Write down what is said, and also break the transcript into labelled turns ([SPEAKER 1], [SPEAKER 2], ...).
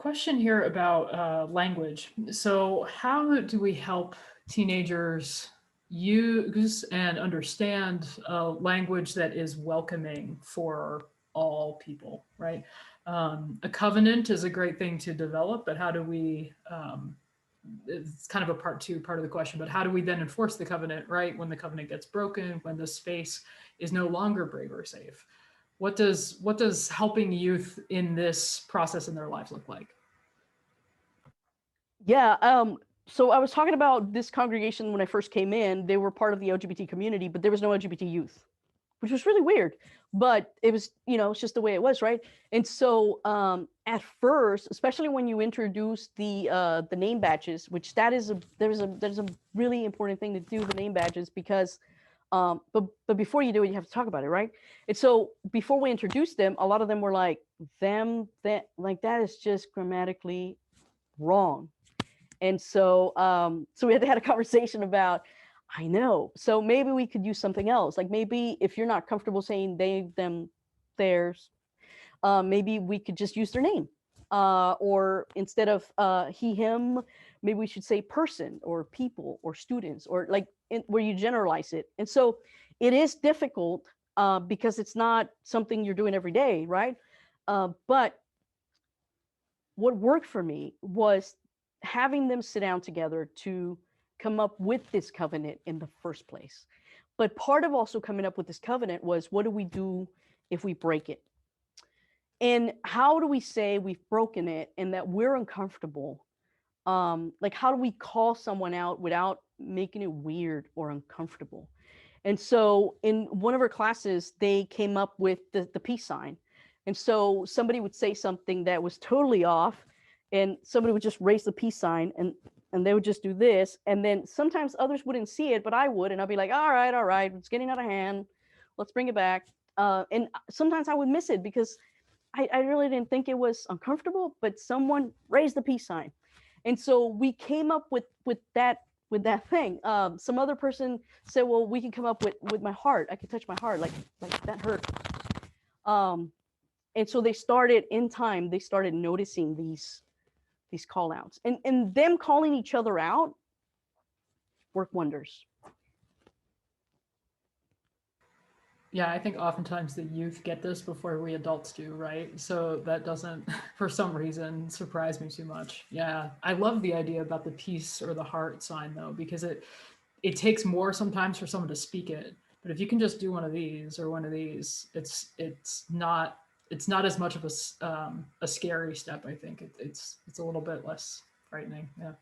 [SPEAKER 1] Question here about language. So how do we help teenagers use and understand a language that is welcoming for all people, right? A covenant is a great thing to develop, but how do we, it's kind of a part of the question, but how do we then enforce the covenant, right? When the covenant gets broken, when the space is no longer brave or safe? What does helping youth in this process in their lives look like?
[SPEAKER 2] Yeah. So I was talking about this congregation when I first came in. They were part of the LGBT community, but there was no LGBT youth, which was really weird. But it was, it's just the way it was, right? And so at first, especially when you introduce the name badges, which there's a really important thing to do, the name badges, because but before you do it, you have to talk about it, right? And so before we introduced them, a lot of them were like, that is just grammatically wrong. And so we had to have a conversation about, I know, so maybe we could use something else. Like maybe if you're not comfortable saying they, them, theirs, maybe we could just use their name. Or instead of he, him, maybe we should say person or people or students, or like where you generalize it. And so it is difficult because it's not something you're doing every day, right? But what worked for me was having them sit down together to come up with this covenant in the first place. But part of also coming up with this covenant was, what do we do if we break it? And how do we say we've broken it and that we're uncomfortable? Like, how do we call someone out without making it weird or uncomfortable? And so in one of our classes, they came up with the peace sign. And so somebody would say something that was totally off, and somebody would just raise the peace sign, and they would just do this. And then sometimes others wouldn't see it, but I would, and I'd be like, all right, it's getting out of hand. Let's bring it back. And sometimes I would miss it because I really didn't think it was uncomfortable, but someone raised the peace sign. And so we came up with that thing. Some other person said, well, we can come up with my heart. I can touch my heart, like that hurt. And so they started noticing these call outs, and them calling each other out work wonders.
[SPEAKER 1] Yeah, I think oftentimes the youth get this before we adults do, right? So that doesn't, for some reason, surprise me too much. Yeah, I love the idea about the peace or the heart sign though, because it takes more sometimes for someone to speak it. But if you can just do one of these or one of these, it's not as much of a scary step. I think it's a little bit less frightening. Yeah.